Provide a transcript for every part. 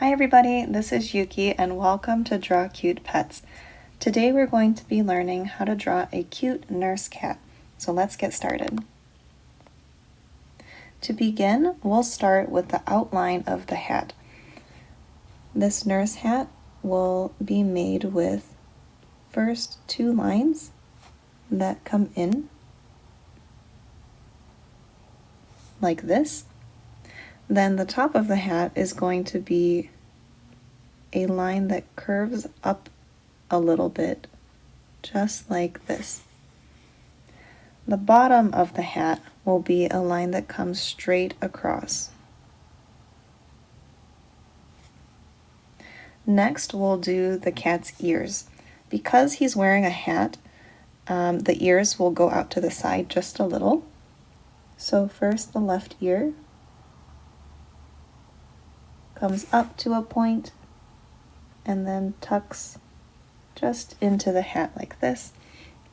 Hi everybody, this is Yuki and welcome to Draw Cute Pets. Today we're going to be learning how to draw a cute nurse cat. So let's get started. To begin, we'll start with the outline of the hat. This nurse hat will be made with first two lines that come in like this. Then the top of the hat is going to be a line that curves up a little bit, just like this. The bottom of the hat will be a line that comes straight across. Next, we'll do the cat's ears. Because he's wearing a hat, the ears will go out to the side just a little. So first the left ear comes up to a point and then tucks just into the hat like this,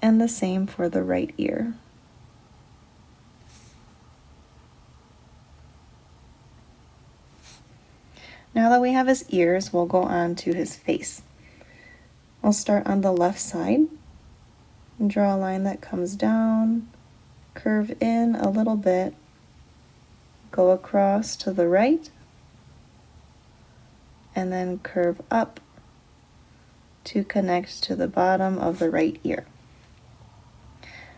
and the same for the right ear. Now that we have his ears, we'll go on to his face. We'll start on the left side and draw a line that comes down, curve in a little bit, go across to the right, and then curve up to connect to the bottom of the right ear.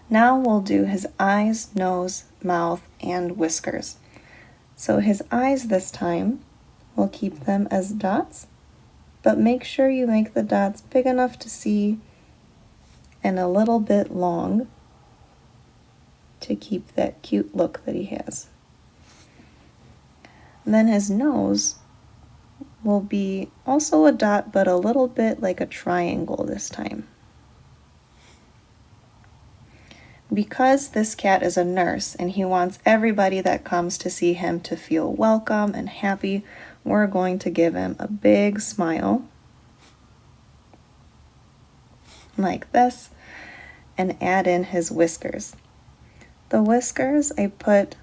Now we'll do his eyes, nose, mouth, and whiskers. So his eyes this time, we'll keep them as dots, but make sure you make the dots big enough to see and a little bit long to keep that cute look that he has. And then his nose will be also a dot, but a little bit like a triangle this time. Because this cat is a nurse and he wants everybody that comes to see him to feel welcome and happy, we're going to give him a big smile like this and add in his whiskers. The whiskers I put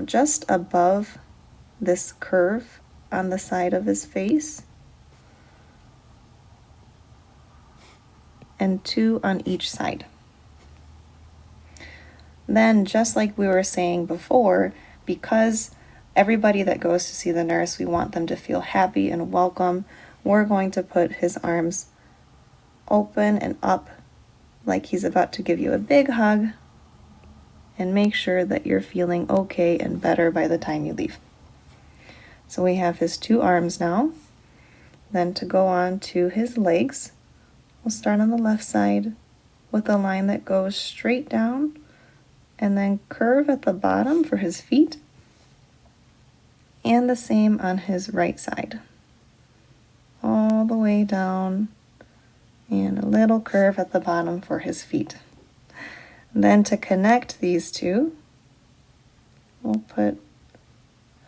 just above this curve on the side of his face, and two on each side. Then, just like we were saying before, because everybody that goes to see the nurse, we want them to feel happy and welcome, we're going to put his arms open and up like he's about to give you a big hug, and make sure that you're feeling okay and better by the time you leave. So we have his two arms now. Then to go on to his legs, we'll start on the left side with a line that goes straight down and then curve at the bottom for his feet, and the same on his right side. All the way down and a little curve at the bottom for his feet. And then to connect these two, we'll put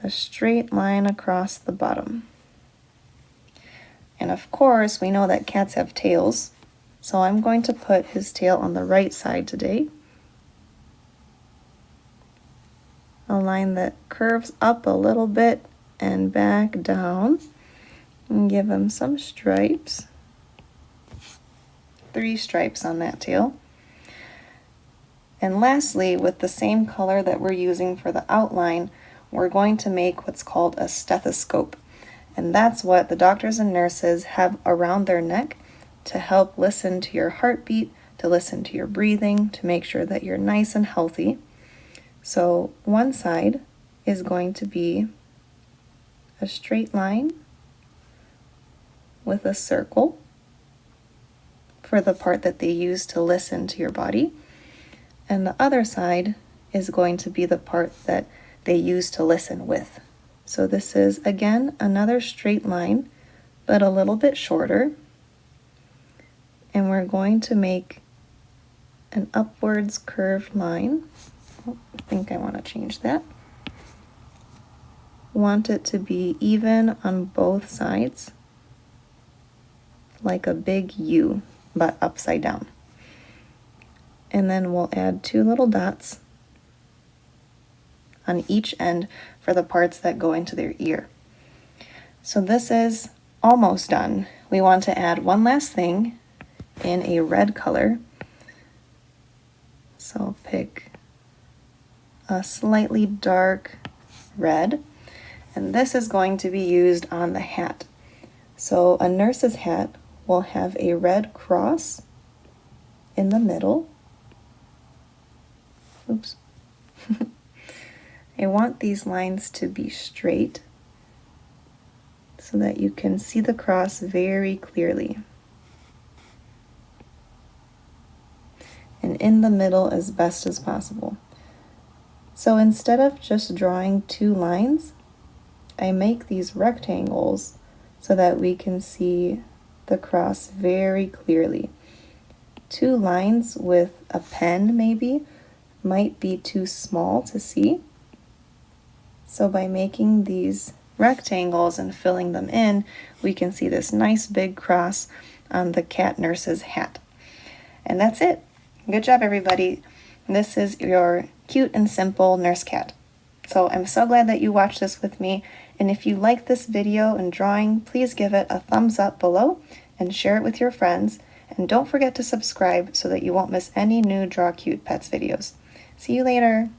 a straight line across the bottom. And of course, we know that cats have tails, so I'm going to put his tail on the right side today. A line that curves up a little bit and back down, and give him some stripes. 3 stripes on that tail. And lastly, with the same color that we're using for the outline, we're going to make what's called a stethoscope. And that's what the doctors and nurses have around their neck to help listen to your heartbeat, to listen to your breathing, to make sure that you're nice and healthy. So one side is going to be a straight line with a circle for the part that they use to listen to your body. And the other side is going to be the part that they use to listen with. So this is, again, another straight line, but a little bit shorter. And we're going to make an upwards curved line. Oh, I think I want to change that. Want it to be even on both sides, like a big U, but upside down. And then we'll add 2 little dots on each end for the parts that go into their ear. So this is almost done. We want to add one last thing in a red color. So pick a slightly dark red, and this is going to be used on the hat. So a nurse's hat will have a red cross in the middle. Oops. I want these lines to be straight so that you can see the cross very clearly. And in the middle as best as possible. So instead of just drawing 2 lines, I make these rectangles so that we can see the cross very clearly. 2 lines with a pen maybe might be too small to see. So by making these rectangles and filling them in, we can see this nice big cross on the cat nurse's hat. And that's it. Good job, everybody. This is your cute and simple nurse cat. So I'm so glad that you watched this with me. And if you like this video and drawing, please give it a thumbs up below and share it with your friends. And don't forget to subscribe so that you won't miss any new Draw Cute Pets videos. See you later.